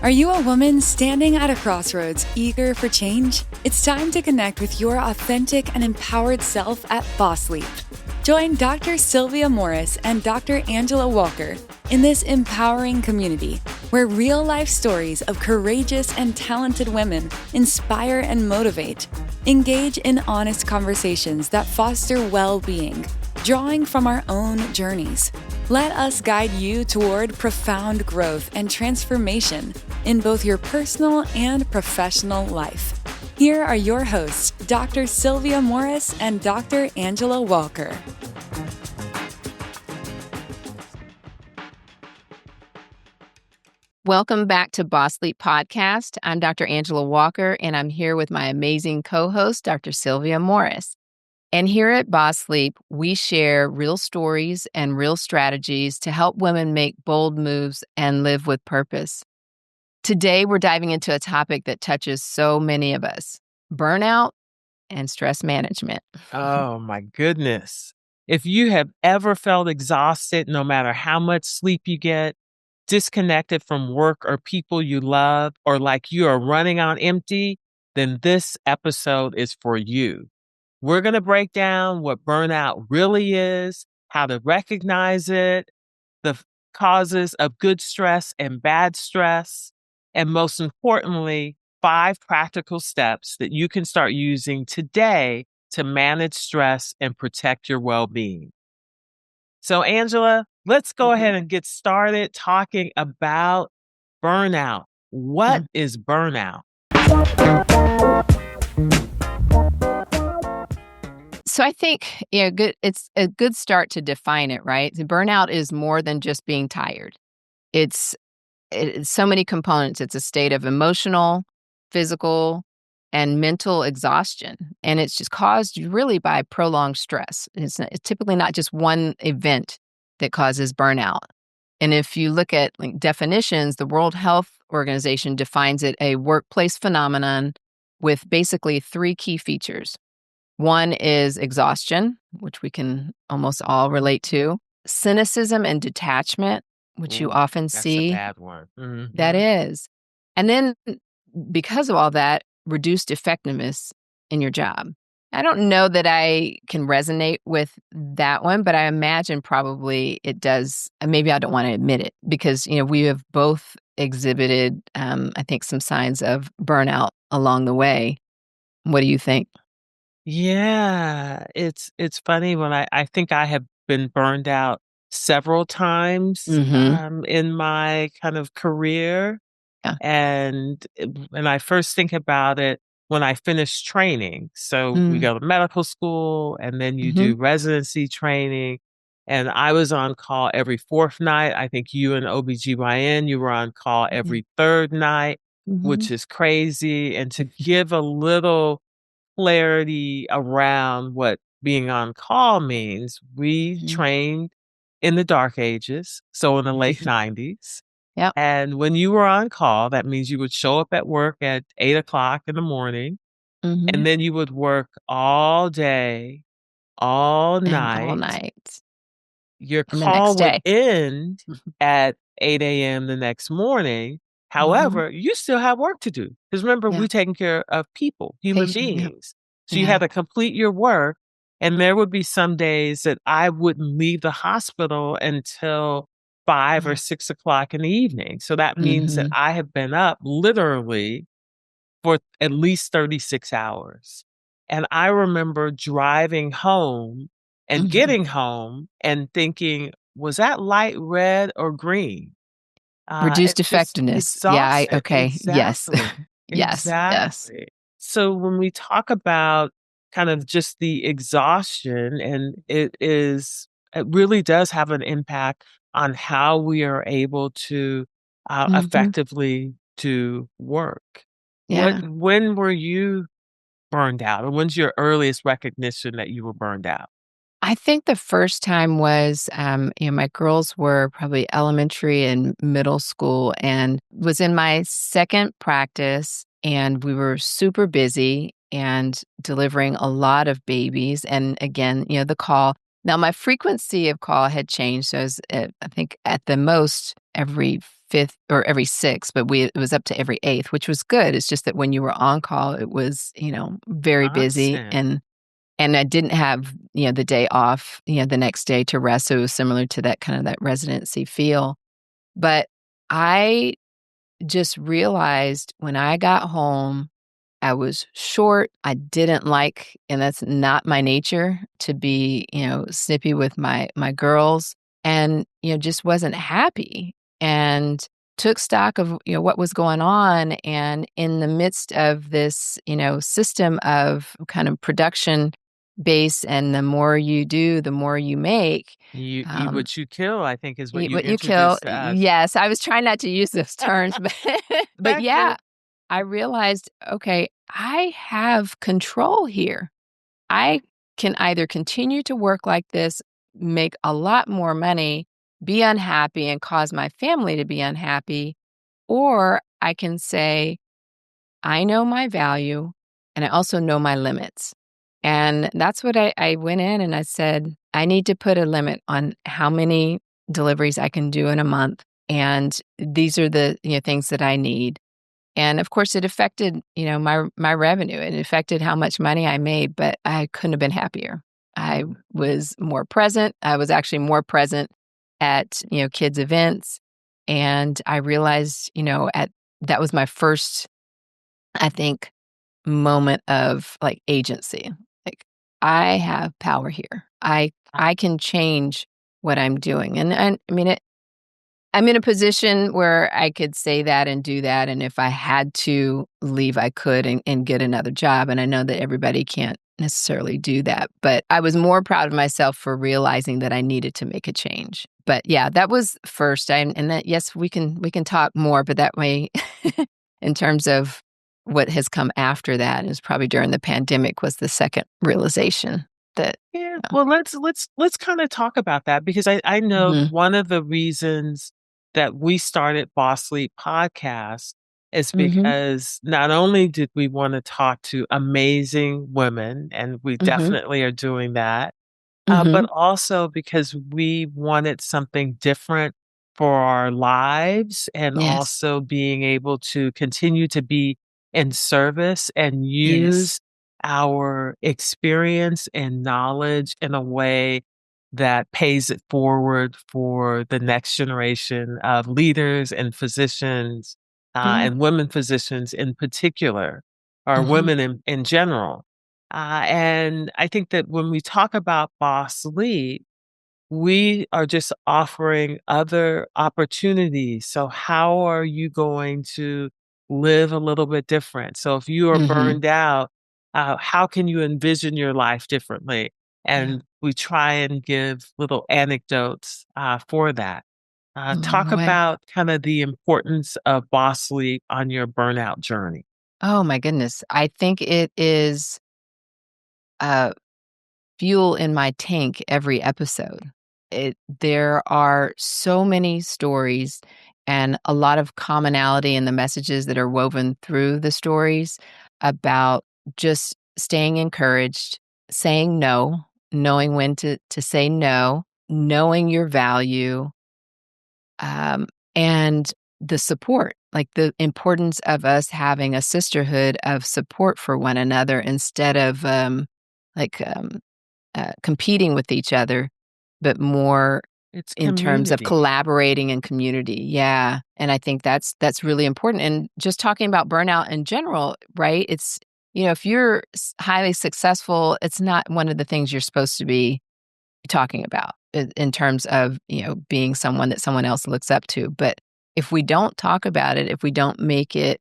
Are you a woman standing at a crossroads, eager for change? It's time to connect with your authentic and empowered self at Boss Leap. Join Dr. Sylvia Morris and Dr. Angela Walker in this empowering community where real-life stories of courageous and talented women inspire and motivate. Engage in honest conversations that foster well-being, drawing from our own journeys. Let us guide you toward profound growth and transformation in both your personal and professional life. Here are your hosts, Dr. Sylvia Morris and Dr. Angela Walker. Welcome back to Boss Leap Podcast. I'm Dr. Angela Walker, and I'm here with my amazing co-host, Dr. Sylvia Morris. And here at Boss Leap, we share real stories and real strategies to help women make bold moves and live with purpose. Today, we're diving into a topic that touches so many of us: burnout and stress management. Oh, my goodness. If you have ever felt exhausted, no matter how much sleep you get, disconnected from work or people you love, or like you are running on empty, then this episode is for you. We're going to break down what burnout really is, how to recognize it, the causes of good stress and bad stress, and most importantly, 5 practical steps that you can start using today to manage stress and protect your well-being. So, Angela, let's go ahead and get started talking about burnout. What is burnout? So I think it's a good start to define it, right? Burnout is more than just being tired. It's so many components. It's a state of emotional, physical, and mental exhaustion. And it's just caused really by prolonged stress. It's typically not just one event that causes burnout. And if you look at definitions, the World Health Organization defines it a workplace phenomenon with basically 3 key features. One is exhaustion, which we can almost all relate to. Cynicism and detachment, which you often see. That's a bad one. Mm-hmm. That is. And then because of all that, reduced effectiveness in your job. I don't know that I can resonate with that one, but I imagine probably it does. Maybe I don't want to admit it because, we have both exhibited, I think, some signs of burnout along the way. What do you think? Yeah, it's funny when I think I have been burned out several times in my kind of career. Yeah. And when I first think about it, when I finished training, so we go to medical school and then you do residency training. And I was on call every 4th night. I think you and OBGYN, you were on call every 3rd night, which is crazy. And to give a little clarity around what being on call means, we trained in the dark ages, so in the late 90s. Yep. And when you were on call, that means you would show up at work at 8 o'clock in the morning, and then you would work all day, all night. All night. Your And the call next day. would end at 8 a.m. the next morning. However, you still have work to do. Because remember, we're taking care of people, human beings. So you had to complete your work. And there would be some days that I wouldn't leave the hospital until 5 or 6 o'clock in the evening. So that means that I have been up literally for at least 36 hours. And I remember driving home and getting home and thinking, was that light red or green? Reduced effectiveness. Yeah. Okay. Exactly. Yes. Exactly. Yes. So when we talk about kind of just the exhaustion, and it really does have an impact on how we are able to effectively do work. Yeah. When were you burned out, or when's your earliest recognition that you were burned out? I think the first time was, my girls were probably elementary and middle school, and was in my second practice, and we were super busy and delivering a lot of babies. And again, the call. Now, my frequency of call had changed. So I think at the most every 5th or every 6th, but it was up to every 8th, which was good. It's just that when you were on call, it was, very busy, Awesome. and I didn't have, the day off, the next day to rest, so it was similar to that kind of that residency feel. But I just realized when I got home, I was short. I didn't like, and that's not my nature to be, snippy with my girls, and, just wasn't happy, and took stock of, what was going on. And in the midst of this, system of kind of production base, and the more you do, the more you make, You eat um, what you kill, I think is what eat you what you kill. introduced to us. Yes, I was trying not to use those terms, but but That yeah, good. I realized, okay, I have control here. I can either continue to work like this, make a lot more money, be unhappy, and cause my family to be unhappy, or I can say, I know my value and I also know my limits. And that's what I went in and I said, I need to put a limit on how many deliveries I can do in a month. And these are the things that I need. And of course it affected, my revenue. It affected how much money I made, but I couldn't have been happier. I was more present. I was actually more present at, kids' events. And I realized, at that was my first, I think, moment of, like, agency. Like, I have power here. I can change what I'm doing, and I mean, I'm in a position where I could say that and do that, and if I had to leave, I could and get another job, and I know that everybody can't necessarily do that, but I was more proud of myself for realizing that I needed to make a change. But, yeah, that was first, and that yes, we can talk more, but that way in terms of what has come after that is probably during the pandemic was the second realization that, Yeah, well, let's kinda talk about that because I know Mhm, one of the reasons that we started Boss Sleep Podcast is mhm, because not only did we wanna talk to amazing women, and we mhm, definitely are doing that, but mhm, also because we wanted something different for our lives and yes, also being able to continue to be in service and yes, use our experience and knowledge in a way that pays it forward for the next generation of leaders and physicians, yeah, and women physicians in particular, or mhm, women in general. And I think that when we talk about Boss Lead, we are just offering other opportunities. So, how are you going to live a little bit different? So, if you are mhm, burned out, how can you envision your life differently? yeah, And we try and give little anecdotes for that. along Talk the way. about kind of the importance of Boss Sleep on your burnout journey. Oh my goodness, I think it is, uh, fuel in my tank every episode. There are so many stories and a lot of commonality in the messages that are woven through the stories about just staying encouraged, saying no, knowing when to say no, knowing your value, um, and the support, like the importance of us having a sisterhood of support for one another instead of like competing with each other, but more It's in terms of community. collaborating and community. Yeah, and I think that's really important. And just talking about burnout in general, right? It's if you're highly successful, it's not one of the things you're supposed to be talking about in terms of being someone that someone else looks up to. But if we don't talk about it, if we don't make it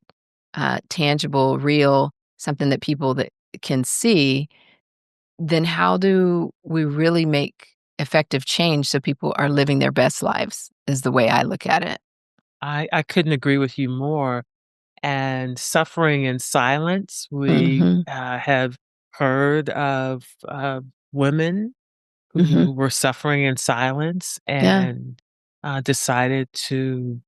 tangible, real, something that people that can see, then how do we really make effective change so people are living their best lives is the way I look at it. I couldn't agree with you more. And suffering in silence, we Mhm. have heard of women Mhm. who were suffering in silence Yeah. and decided to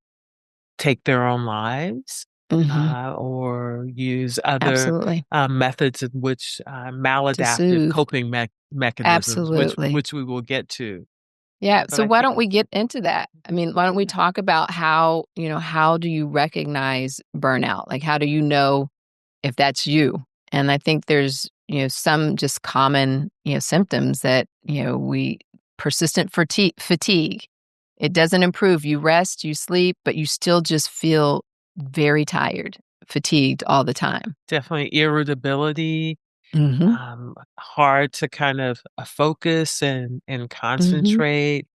take their own lives Mhm. or use other Absolutely. methods in which To maladaptive soothe. coping mechanisms, which Absolutely. we will get to. Yeah, But so I why think don't we get into that? I mean, why don't we talk about how, how do you recognize burnout? Like, how do you know if that's you? And I think there's, some just common, symptoms that, we persistent fatigue. It doesn't improve. You rest, you sleep, but you still just feel very tired, fatigued all the time. definitely irritability, Mhm. hard to kind of, focus and Mhm. concentrate.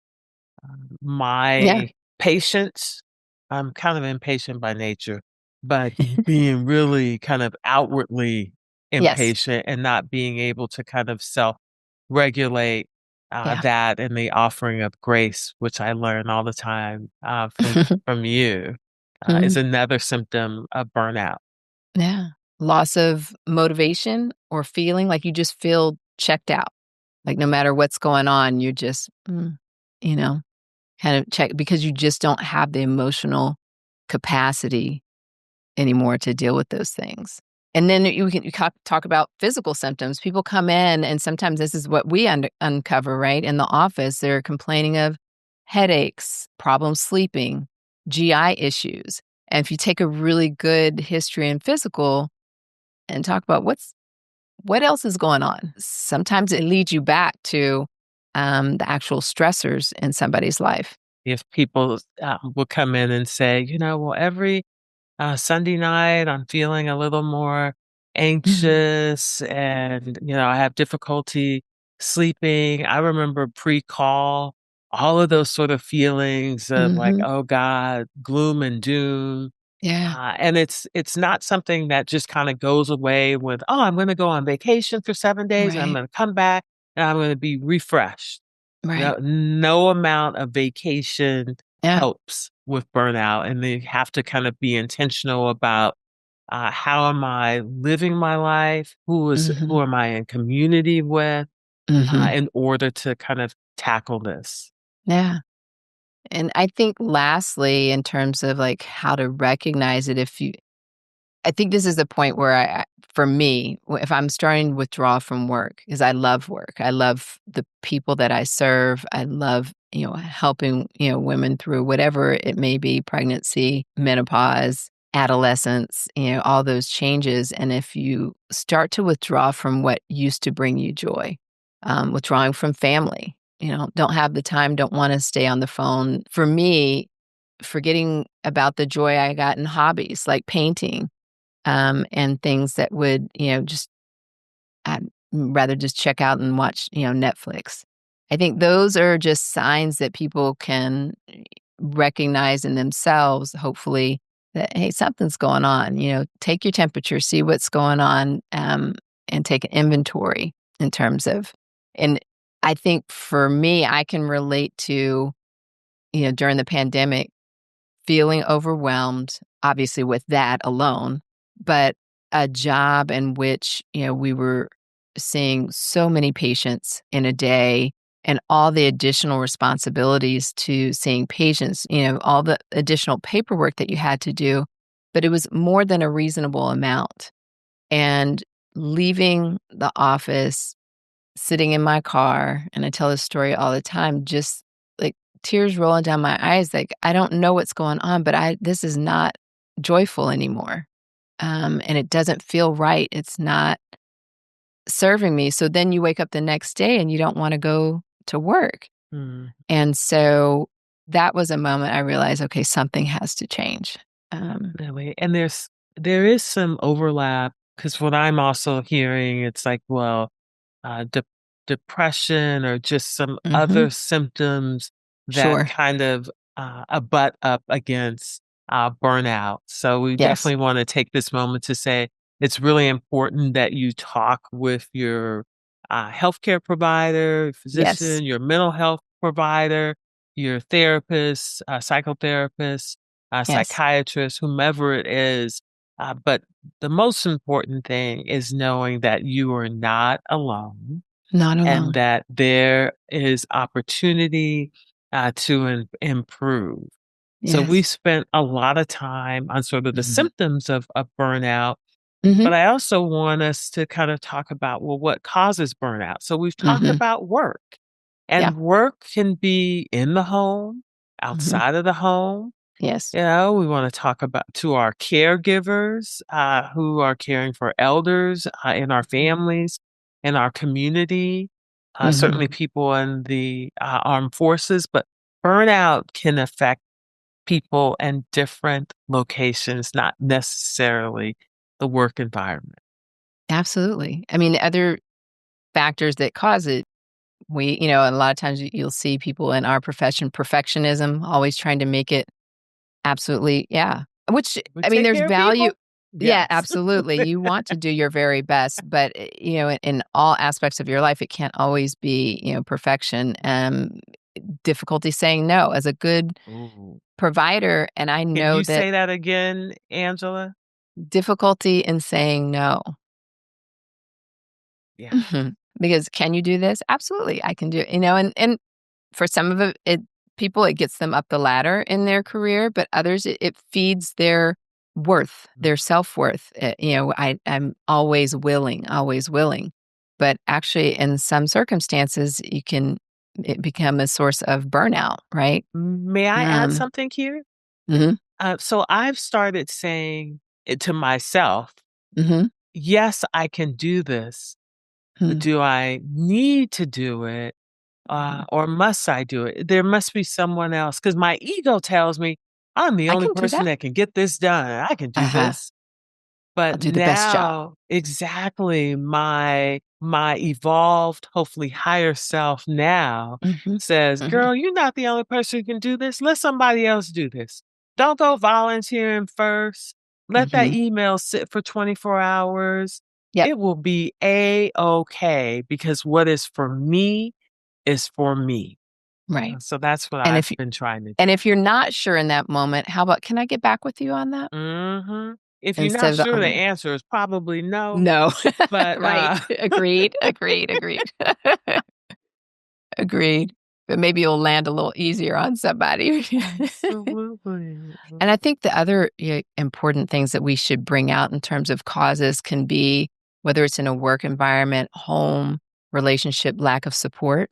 Yeah. My patience, I'm kind of impatient by nature, but being really kind of outwardly Yes. impatient and not being able to kind of self-regulate, Yeah. that and the offering of grace, which I learn all the time, from you, is Mhm. another symptom of burnout. Yeah. Loss of motivation or feeling like you just feel checked out. Like no matter what's going on, you just, you know, kind of check because you just don't have the emotional capacity anymore to deal with those things. And then you talk about physical symptoms. People come in, and sometimes this is what we uncover, right? In the office, they're complaining of headaches, problems sleeping, GI issues. And if you take a really good history and physical and talk about what else is going on, sometimes it leads you back to the actual stressors in somebody's life. If people, will come in and say, well, every Sunday night, I'm feeling a little more Mhm. anxious and, I have difficulty sleeping. I remember pre-call, all of those sort of feelings of like, Mhm. oh God, gloom and doom. Yeah. And it's not something that just kind of goes away with, oh, I'm going to go on vacation for 7 days and I'm Right. going to come back and I'm going to be refreshed. Right. No amount of vacation Yeah. helps with burnout, and they have to kind of be intentional about, how am I living my life? Who Mhm. am I in community with, Mhm. in order to kind of tackle this? Yeah. And I think lastly, in terms of like how to recognize it, I think this is the point where for me, if I'm starting to withdraw from work, because I love work, I love the people that I serve, I love, helping, women through whatever it may be, pregnancy, menopause, adolescence, all those changes. And if you start to withdraw from what used to bring you joy, withdrawing from family, don't have the time, don't want to stay on the phone. For me, forgetting about the joy I got in hobbies like painting, and things that would, just I'd rather just check out and watch, Netflix. I think those are just signs that people can recognize in themselves, hopefully, that, hey, something's going on. Take your temperature, see what's going on, and take an inventory in terms of, and I think for me, I can relate to, during the pandemic, feeling overwhelmed, obviously with that alone, but a job in which, we were seeing so many patients in a day and all the additional responsibilities to seeing patients, all the additional paperwork that you had to do, but it was more than a reasonable amount. And leaving the office, sitting in my car, and I tell this story all the time, just like tears rolling down my eyes, like, I don't know what's going on, but this is not joyful anymore. And it doesn't feel right. It's not serving me. So then you wake up the next day and you don't want to go to work. Mm, And so that was a moment I realized, okay, something has to change. really, and there is some overlap because what I'm also hearing, it's like, well, depression or just some Mhm. other symptoms that Sure. kind of, butt up against, burnout. So we Yes. definitely want to take this moment to say it's really important that you talk with your, healthcare provider, Yes. physician, your mental health provider, your therapist, psychotherapist, Yes. psychiatrist, whomever it is. But the most important thing is knowing that you are not alone Not and alone. that there is opportunity, to improve. So we Yes. spent a lot of time on sort of the Mhm. symptoms of burnout, Mhm. but I also want us to kind of talk about, well, what causes burnout? So we've talked Mhm. about work And work can be in the home, Mhm. outside of the home. Yes. You know, we want to talk about to our caregivers who are caring for elders in our families, in our community, Mhm. certainly people in the armed forces. But burnout can affect people in different locations, not necessarily the work environment. Absolutely. I mean, other factors that cause it, a lot of times you'll see people in our profession, perfectionism, always trying to make it absolutely, yeah. Which, We I mean, take there's care of value. people? Yeah, Yes. absolutely. You want to do your very best, but, in all aspects of your life, it can't always be, perfection. Difficulty saying no as a good Ooh. provider, and I Can know you that say that again, Angela? difficulty in saying no. Yeah. Mhm. Because can you do this? Absolutely, I can do it, and for some of it people, it gets them up the ladder in their career, but others, it feeds their worth, their self-worth. I'm always willing. But actually, in some circumstances, it become a source of burnout, right? May I add Um something here? Mhm, So I've started saying it to myself, mhm, yes, I can do this, but hmm, do I need to do it mhm. or must I do it? There must be someone else because my ego tells me I'm the I only can do person that. that can get this done. I can do Uh-huh. this. I'll But do the best job. now exactly, my evolved, hopefully higher self now Mhm, says, mhm. "Girl, you're not the only person who can do this. Let somebody else do this. Don't go volunteering first. Let that Mhm. email sit for 24 hours. Yep, It will be A-okay because what is for me is for me." right. So that's what And I've if been trying to and do. if you're not sure in that moment, how about, "Can I get back with you on that?" Mhm. If you're Instead not of the sure, the ongoing. answer is probably no, No. but, Right. Agreed, agreed, agreed. Agreed. But maybe you'll land a little easier on somebody. absolutely. And I think the other, important things that we should bring out in terms of causes can be whether it's in a work environment, home, relationship, lack of support.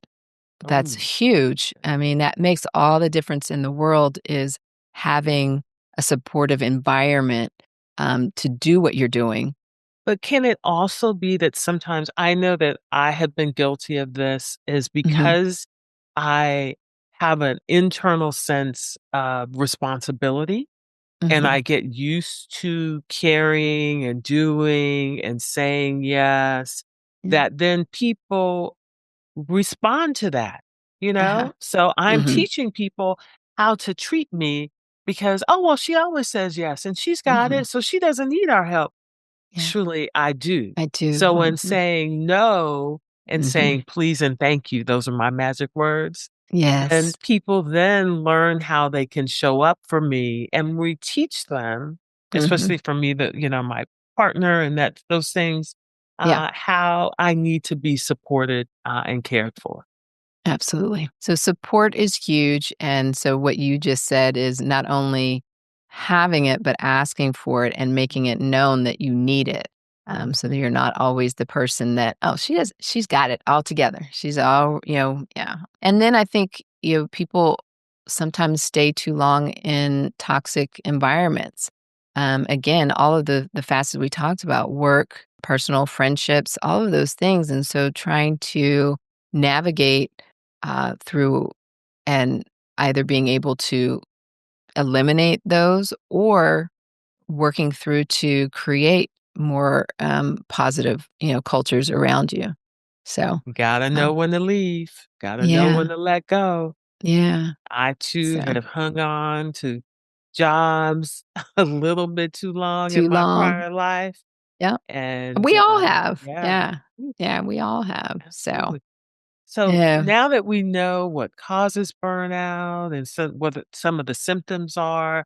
That's Oh, huge. I mean, that makes all the difference in the world is having a supportive environment, to do what you're doing. but can it also be that sometimes I know that I have been guilty of this is Mhm, because I have an internal sense of responsibility and mhm. I get used to carrying and doing and saying yes, Yeah. that then people respond to that, you Uh-huh. know? So I'm Mhm, teaching people how to treat me because, oh, well, she always says yes and she's got mhm. it, so she doesn't need our help. Yeah, Truly, I do. I do. So when Mhm, saying no and mhm. saying please and thank you, those are my magic words. And Yes. people then learn how they can show up for me and we teach them, Mhm. especially for me that, my partner and that those things, Yeah. how I need to be supported and cared for. Absolutely. So support is huge. And so what you just said is not only having it, but asking for it and making it known that you need it. So that you're not always the person that, oh, she's got it all together. She's all, yeah. And then I think, people sometimes stay too long in toxic environments. Again, all of the facets we talked about, work, personal friendships, all of those things. And so trying to navigate through and either being able to eliminate those or working through to create more positive, cultures around you. So, Gotta know um, when to leave, gotta know yeah, when to let go. yeah. I too So have hung on to jobs a little bit too long in too my long. prior life. Yeah, And we all have. yeah, Yeah, mm, yeah, we all have. So, absolutely. So yeah. now that we know what causes burnout and what some of the symptoms are,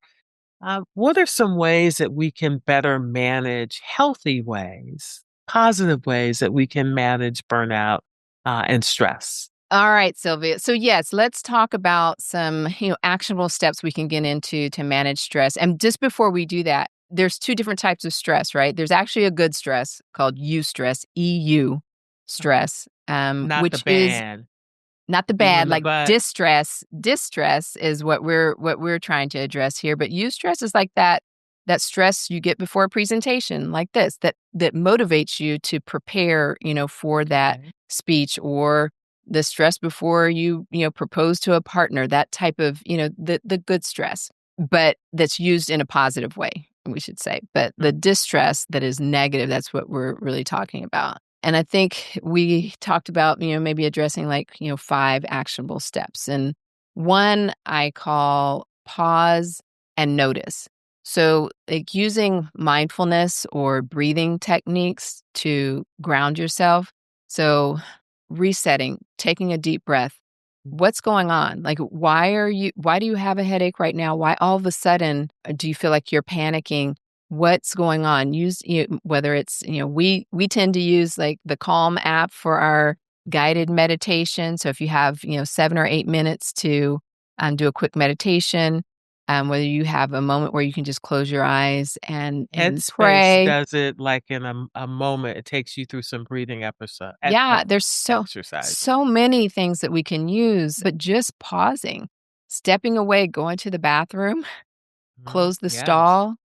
what are some ways that we can better manage healthy ways, positive ways that we can manage burnout and stress? All right, Sylvia. So yes, let's talk about some, actionable steps we can get into to manage stress. And just before we do that, there's two different types of stress, right? There's actually a good stress called eustress, EU stress, Not the which is band. Not the Kick you bad, in the like butt. distress. Distress is what we're trying to address here. But eustress is like that stress you get before a presentation like this that motivates you to prepare, for that Okay. speech, or the stress before you propose to a partner, that type of, the good stress, but that's used in a positive way, we should say. But the distress that is negative, that's what we're really talking about. And I think we talked about, maybe addressing like, 5 actionable steps. And one I call pause and notice. So, like using mindfulness or breathing techniques to ground yourself. So, resetting, taking a deep breath. What's going on? Like, why do you have a headache right now? Why all of a sudden do you feel like you're panicking? What's going on? Whether it's, we tend to use like the Calm app for our guided meditation. So if you have, 7 or 8 minutes to do a quick meditation, whether you have a moment where you can just close your eyes and Headspace pray. does it like in a moment. It takes you through some breathing Yeah, there's exercise. so many things that we can use, but just pausing, stepping away, going to the bathroom, Mhm. close the Yes. stall,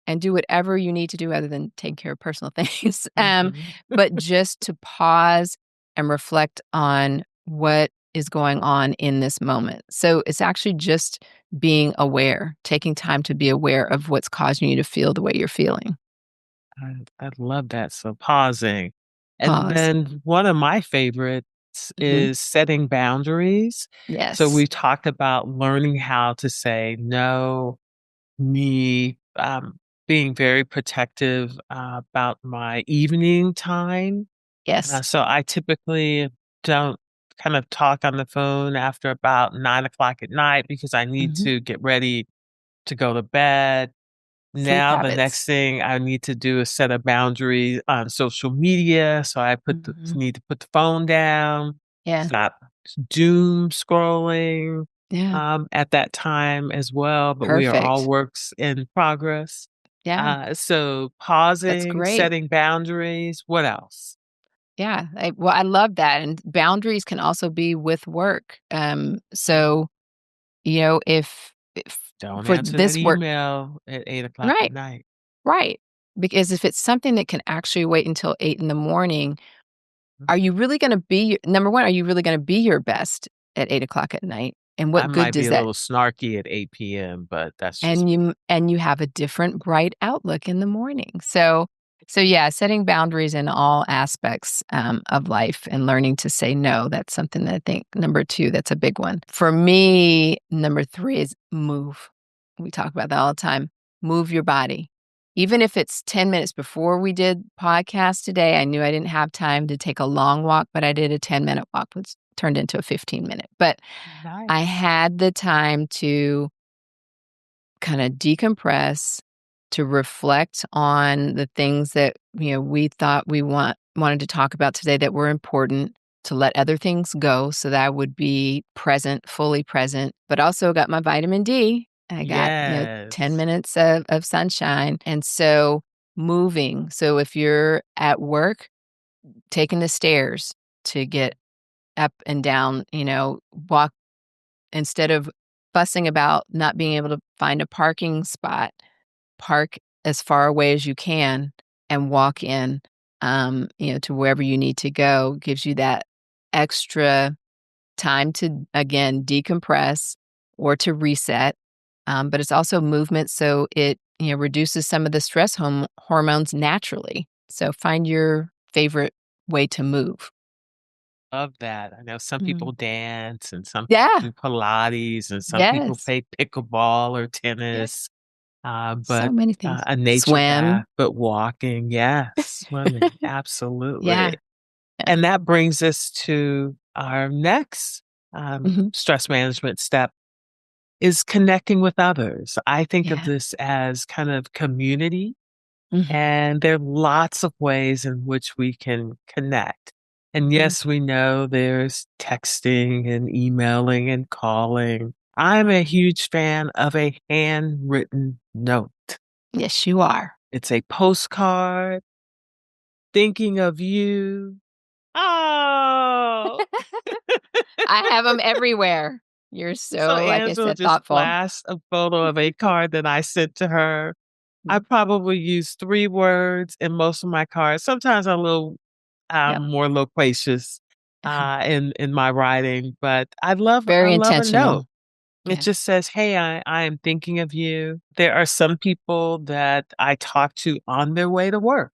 and do whatever you need to do other than take care of personal things. Mhm. But just to pause and reflect on what is going on in this moment. So it's actually just being aware, taking time to be aware of what's causing you to feel the way you're feeling. I love that. So pausing. And Pause. then one of my favorites Mhm. is setting boundaries. So Yes. we talked about learning how to say no, me, being very protective about my evening time. Yes. So I typically don't kind of talk on the phone after about 9 o'clock at night because I need Mhm. to get ready to go to bed. Sleep Now the habits. next thing I need to do is set a boundary on social media, so I Mhm. need to put the phone down, Yeah. stop doom scrolling, Yeah. at that time as well, but we are all Perfect. works in progress. Yeah. So That's pausing, great. setting boundaries, what else? Yeah. I love that. And boundaries can also be with work. Mhm. So, if Don't for answer that this work, email at 8 o'clock at right, night. right. Because if it's something that can actually wait until 8 in the morning, Mhm. are you really going to be, number one, are you really going to be your best at 8 o'clock at night? And I what good might be does a that? little snarky at 8 p.m., but that's just And you have a different bright outlook in the morning. So yeah, setting boundaries in all aspects of life and learning to say no. That's something that I think number 2, that's a big one for me. Number 3 is move. We talk about that all the time. Move your body. Even if it's 10 minutes. Before we did podcast today, I knew I didn't have time to take a long walk, but I did a 10-minute walk, which turned into a 15-minute. But I nice. had the time to kinda decompress, to reflect on the things that, we thought we wanted to talk about today that were important, to let other things go so that I would be present, fully present, but also got my vitamin D. I got, 10 Yes. minutes of sunshine, and so moving. So if you're at work, taking the stairs to get up and down, walk. Instead of fussing about not being able to find a parking spot, park as far away as you can and walk in, to wherever you need to go. Gives you that extra time to, again, decompress or to reset. But it's also movement, so it, reduces some of the stress hormones naturally. So find your favorite way to move. Love that. I know some Mm. people dance and some Yeah. do Pilates and some people Yes. play pickleball or Yeah. tennis, So but many things. a nature bath, Swim. but walking, yes, swimming, absolutely. Yeah. Yeah. And that brings us to our next Mhm. stress management step is connecting with others. I think of Yeah. this as kind of community. Mhm. And there are lots of ways in which we can connect. And Mhm. yes, we know there's texting and emailing and calling. I'm a huge fan of a handwritten note. Yes, you are. It's a postcard thinking of you. Oh, I have them everywhere. You're So so, like I Angela said, just thoughtful. flashed a photo of a card that I sent to her. I probably use 3 words in most of my cards. Sometimes I'm a little, Yep. more loquacious, in my writing, but I Very love a note. intentional. It Yeah. just says, "Hey, I am thinking of you." There are some people that I talk to on their way to work.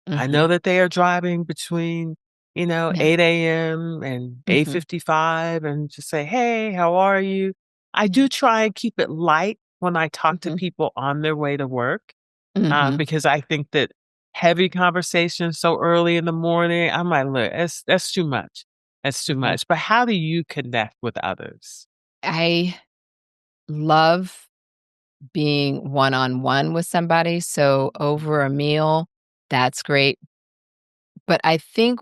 I know Mhm. that they are driving between, Yeah. 8 AM and Mhm. 8:55 and just say, "Hey, how are you?" I Yeah. do try and keep it light when I talk to Mhm. people on their way to work, Mhm. because I think that heavy conversations so early in the morning, I'm like, "Look, that's too much. That's too Yeah. much." But how do you connect with others? I love being one-on-one with somebody, so over a meal, that's great. But I think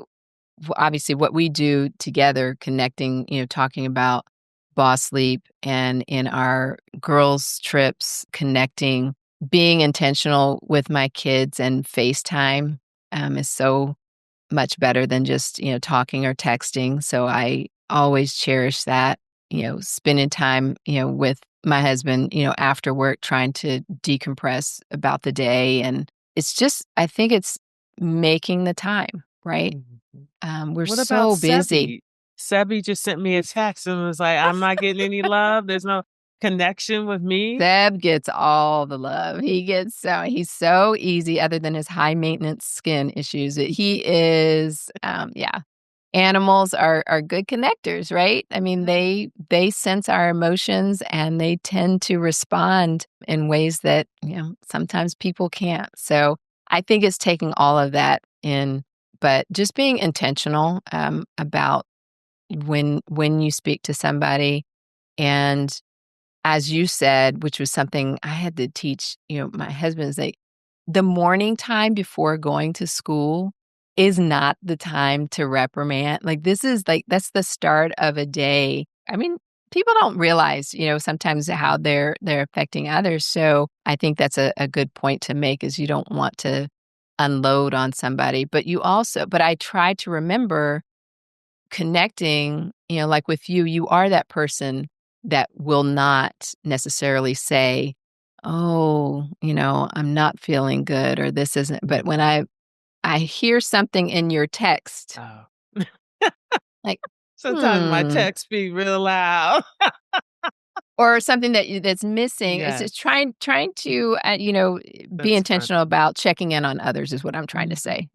obviously what we do together connecting, talking about boss sleep and in our girls trips connecting, being intentional with my kids and FaceTime is so much better than just, talking or texting. So I always cherish that, spending time, with my husband, after work trying to decompress about the day. And it's just, I think it's making the time, right? Mhm. We're What about so busy. Sebi? Sebi just sent me a text and was like, "I'm not getting any love. There's no connection with me." Seb gets all the love. He's so easy other than his high maintenance skin issues. He is, yeah. Animals are good connectors, right? I mean, Yeah. they sense our emotions and they tend to respond in ways that, sometimes people can't. So, I think it's taking all of that in, but just being intentional, about when you speak to somebody and as you said, which was something I had to teach, my husband is like, the morning time before going to school is not the time to reprimand. Like, this is like, that's the start of a day. I mean, people don't realize, sometimes how they're affecting others. So I think that's a good point to make is you don't want to unload on somebody, but I try to remember connecting, like with you, you are that person that will not necessarily say, "Oh, I'm not feeling good," or "This isn't." But when I hear something in your text, Oh. like, Sometimes my "Hmm," text be real loud. or something that's missing, it's Yes, just trying to, be that's intentional funny. about checking in on others is what I'm trying to Mhm. say.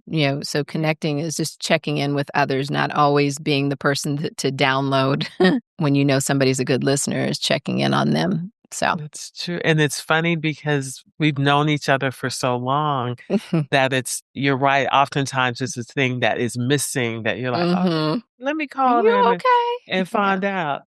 So Yeah. connecting is just checking in with others, not always being the person to download when somebody's a good listener is checking in on them. So That's true, and it's funny because we've known each other for so long that you're right, oftentimes it's a thing that is missing that you're like, "Oh, Mhm. let me "Are call you them okay?" and Yeah. find out."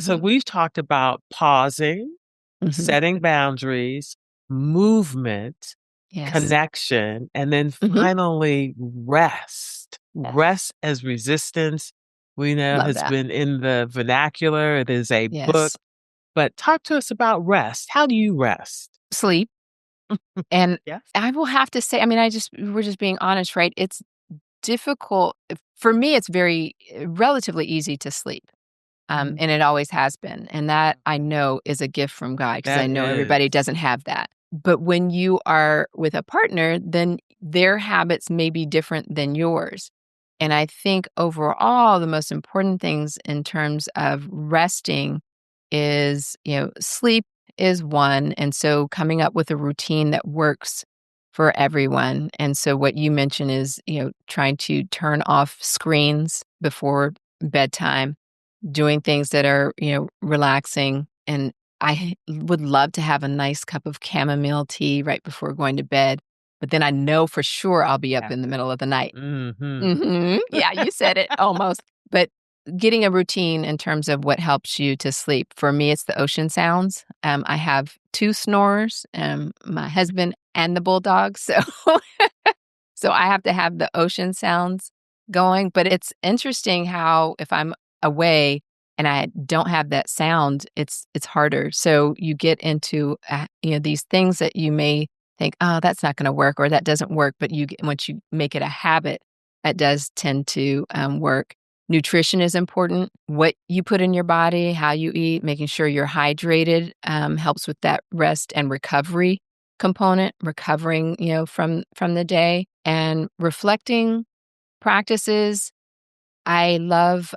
So Mhm. we've talked about pausing, Mhm. setting boundaries, movement, Yes. connection, and then Mhm. finally rest. Yes. Rest as resistance, we know Love has that. been in the vernacular. It is a book, Yes. but talk to us about rest. How do you rest? Sleep, and Yes. I will have to say, I mean, we're just being honest, right? It's difficult for me, it's very relatively easy to sleep, Mhm. and it always has been, and that I know is a gift from God because I That know everybody is. doesn't have that. But when you are with a partner, then their habits may be different than yours, and I think overall, the most important things in terms of resting is, sleep is one, and so coming up with a routine that works for everyone. And so what you mentioned is, trying to turn off screens before bedtime, doing things that are, relaxing. And would love to have a nice cup of chamomile tea right before going to bed, but then I know for sure I'll be up Yeah. in the middle of the night. Mhm. Mhm. Yeah, you said it almost. But getting a routine in terms of what helps you to sleep. For me, it's the ocean sounds. I have 2 snorers, my husband and the bulldog, so so I have to have the ocean sounds going, but it's interesting how if I'm away and I don't have that sound, it's harder. So you get into, these things that you may think, "Oh, that's not gonna work," or "That doesn't work," but once you make it a habit, it does tend to, work. Nutrition is important. What you put in your body, how you eat, making sure you're hydrated helps with that rest and recovery component, recovering, from the day. And reflecting practices. I love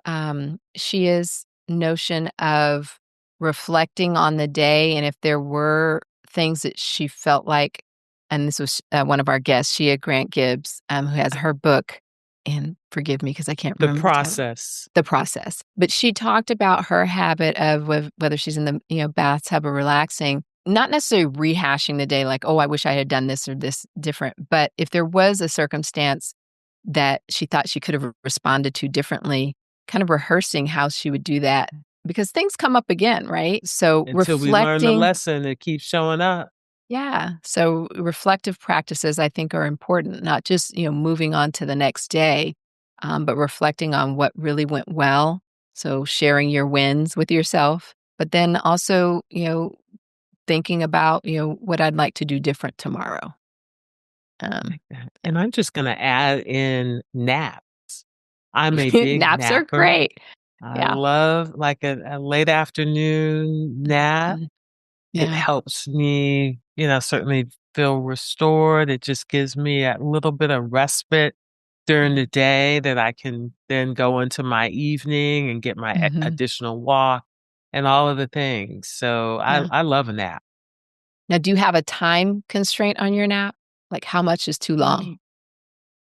Shia's notion of reflecting on the day, and if there were things that she felt like, and this was one of our guests, Shia Grant Gibbs, who has her book, and forgive me because I can't The remember the title. process. The process. But she talked about her habit of whether she's in the bathtub or relaxing, not necessarily rehashing the day like, oh, I wish I had done this or this different. But if there was a circumstance that she thought she could have responded to differently, kind of rehearsing how she would do that because things come up again, right? So Until we learn the reflecting. lesson, it keeps showing up. Yeah. So reflective practices, I think, are important, not just, moving on to the next day, but reflecting on what really went well. So sharing your wins with yourself, but then also, thinking about, what I'd like to do different tomorrow. Like that. And I'm just going to add in naps. I'm a big Naps are napper. great. I Yeah. love like a late afternoon nap. It Yeah. helps me, certainly feel restored. It just gives me a little bit of respite during the day that I can then go into my evening and get my Mhm. additional walk and all of the things. So Yeah. I love a nap. Now, do you have a time constraint on your nap? Like how much is too long?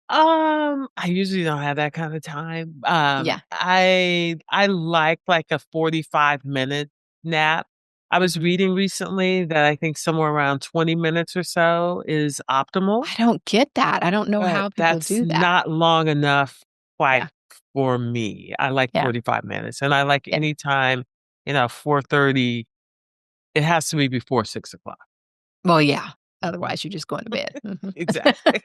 I usually don't have that kind of time. Yeah. I like a 45-minute nap. I was reading recently that I think somewhere around 20 minutes or so is optimal, I don't get that. I don't know but how people that's do that. not long enough quite Yeah. for me. I like Yeah. 45 minutes, and I like Yeah. any time, 4:30. It has to be before 6 o'clock. Well, yeah. Mhm. Otherwise, you're just going to bed. Mhm. Exactly.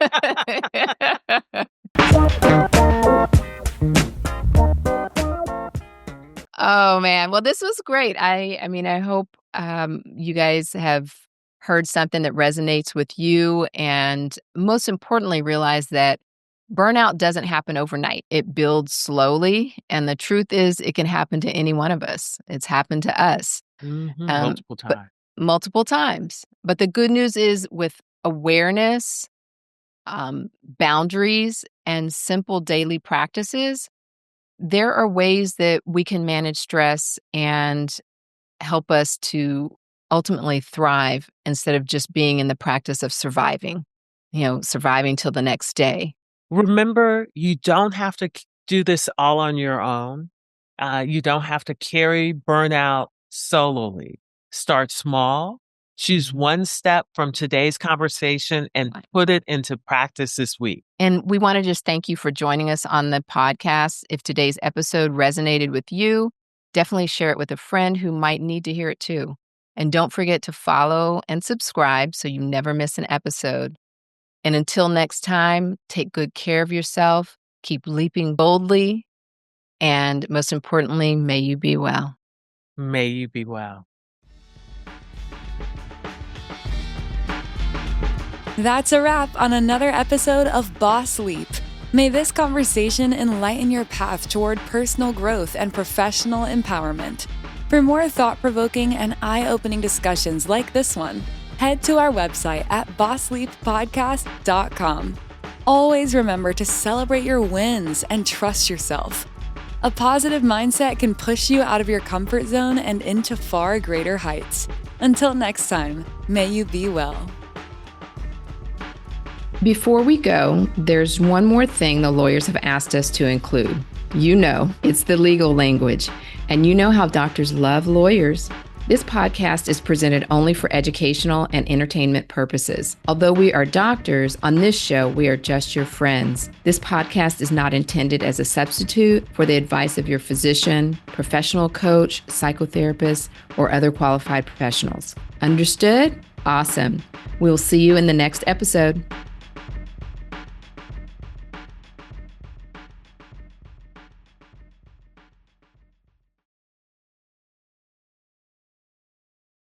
Oh, man. Well, this was great. I mean, I hope, you guys have heard something that resonates with you, and most importantly, realize that burnout doesn't happen overnight. It builds slowly, and the truth is it can happen to any one of us. It's happened to us, Multiple but times. multiple times. But the good news is with awareness, boundaries, and simple daily practices, there are ways that we can manage stress and help us to ultimately thrive instead of just being in the practice of surviving, surviving till the next day. Remember, you don't have to do this all on your own. You don't have to carry burnout solely. Start small. Choose one step from today's conversation and Right. put it into practice this week. And we want to just thank you for joining us on the podcast. If today's episode resonated with you, definitely share it with a friend who might need to hear it too. And don't forget to follow and subscribe so you never miss an episode. And until next time, take good care of yourself, keep leaping boldly, and most importantly, may you be well. May you be well. That's a wrap on another episode of Boss Leap. May this conversation enlighten your path toward personal growth and professional empowerment. For more thought-provoking and eye-opening discussions like this one, head to our website at bossleappodcast.com. Always remember to celebrate your wins and trust yourself. A positive mindset can push you out of your comfort zone and into far greater heights. Until next time, may you be well. Before we go, there's one more thing the lawyers have asked us to include. It's the legal language, and you know how doctors love lawyers. This podcast is presented only for educational and entertainment purposes. Although we are doctors, on this show, we are just your friends. This podcast is not intended as a substitute for the advice of your physician, professional coach, psychotherapist, or other qualified professionals. Understood? Awesome. We'll see you in the next episode.